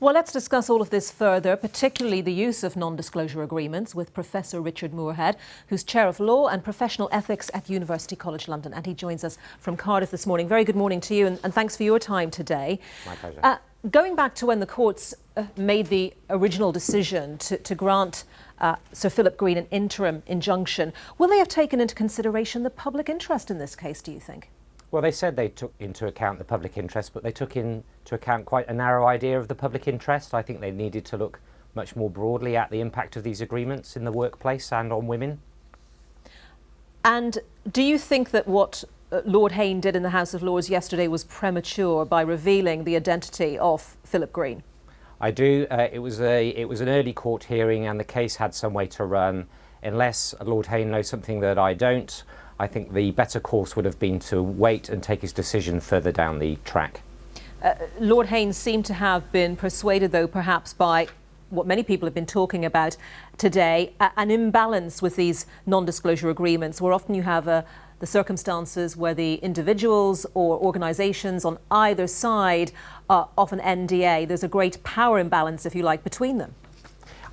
Well, let's discuss all of this further, particularly the use of non-disclosure agreements, with Professor Richard Moorhead, who's Chair of Law and Professional Ethics at University College London. And he joins us from Cardiff this morning. Very good morning to you, and thanks for your time today. My pleasure. Going back to when the courts made the original decision to grant Sir Philip Green an interim injunction, will they have taken into consideration the public interest in this case, do you think? Well, they said they took into account the public interest, but they took into account quite a narrow idea of the public interest. I think they needed to look much more broadly at the impact of these agreements in the workplace and on women. And do you think that what Lord Haines did in the House of Lords yesterday was premature by revealing the identity of Philip Green? I do. It was an early court hearing, and the case had some way to run. Unless Lord Haines knows something that I don't, I think the better course would have been to wait and take his decision further down the track. Lord Haines seemed to have been persuaded, though, perhaps by what many people have been talking about today, an imbalance with these non-disclosure agreements, where often you have the circumstances where the individuals or organisations on either side of an NDA, there's a great power imbalance, if you like, between them.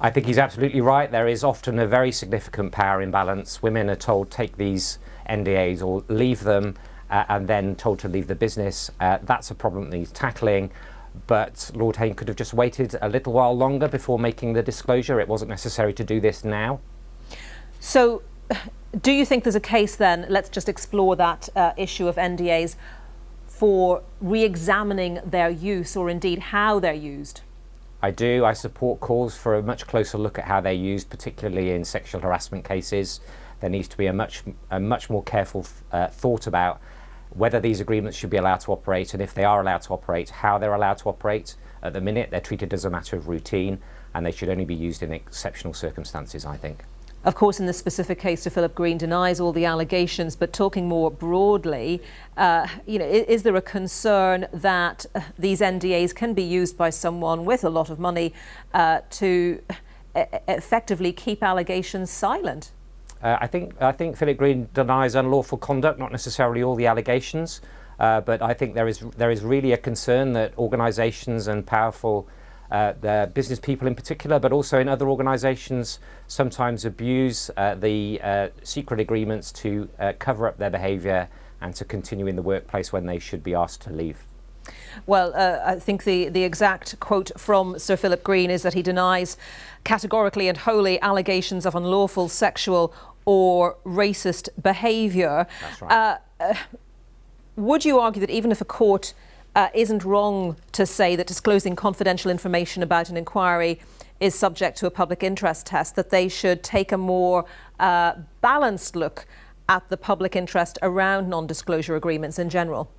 I think he's absolutely right. There is often a very significant power imbalance. Women are told take these NDAs or leave them, and then told to leave the business. That's a problem that he's tackling. But Lord Haines could have just waited a little while longer before making the disclosure. It wasn't necessary to do this now. So, do you think there's a case then, let's just explore that issue of NDAs, for re-examining their use, or indeed how they're used? I do. I support calls for a much closer look at how they're used, particularly in sexual harassment cases. There needs to be a much more careful thought about whether these agreements should be allowed to operate, and if they are allowed to operate, how they're allowed to operate. At the minute, they're treated as a matter of routine, and they should only be used in exceptional circumstances, I think. Of course, in this specific case, Sir Philip Green denies all the allegations, but talking more broadly, is there a concern that these NDAs can be used by someone with a lot of money to effectively keep allegations silent? I think Philip Green denies unlawful conduct, not necessarily all the allegations, but I think there is really a concern that organisations and powerful the business people in particular, but also in other organisations, sometimes abuse the secret agreements to cover up their behaviour and to continue in the workplace when they should be asked to leave. Well, I think the exact quote from Sir Philip Green is that he denies categorically and wholly allegations of unlawful sexual or racist behaviour. That's right. Would you argue that even if a court isn't wrong to say that disclosing confidential information about an inquiry is subject to a public interest test, that they should take a more balanced look at the public interest around non-disclosure agreements in general?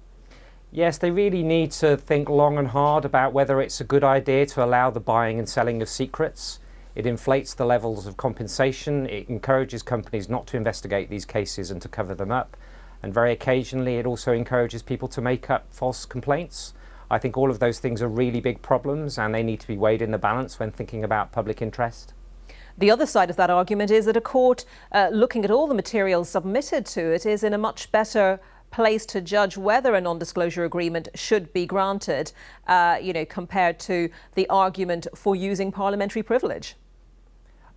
Yes, they really need to think long and hard about whether it's a good idea to allow the buying and selling of secrets. It inflates the levels of compensation. It encourages companies not to investigate these cases and to cover them up. And very occasionally it also encourages people to make up false complaints. I think all of those things are really big problems, and they need to be weighed in the balance when thinking about public interest. The other side of that argument is that a court, looking at all the materials submitted to it, is in a much better place to judge whether a non-disclosure agreement should be granted, compared to the argument for using parliamentary privilege.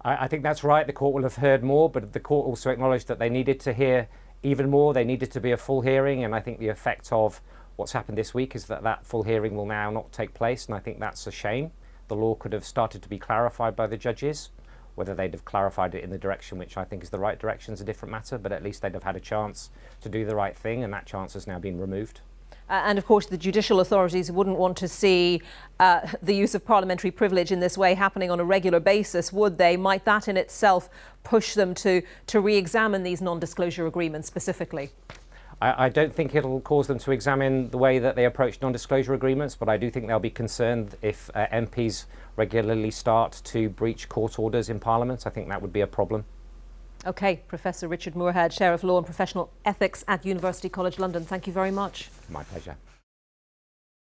I think that's right. The court will have heard more, but the court also acknowledged that they needed to hear even more. They needed to be a full hearing, and I think the effect of what's happened this week is that that full hearing will now not take place, and I think that's a shame. The law could have started to be clarified by the judges. Whether they'd have clarified it in the direction which I think is the right direction is a different matter, but at least they'd have had a chance to do the right thing, and that chance has now been removed. And of course the judicial authorities wouldn't want to see the use of parliamentary privilege in this way happening on a regular basis, would they? Might that in itself push them to re-examine these non-disclosure agreements specifically? I don't think it'll cause them to examine the way that they approach non-disclosure agreements, but I do think they'll be concerned if MPs regularly start to breach court orders in Parliament. I think that would be a problem. OK, Professor Richard Moorhead, Chair of Law and Professional Ethics at University College London, thank you very much. My pleasure.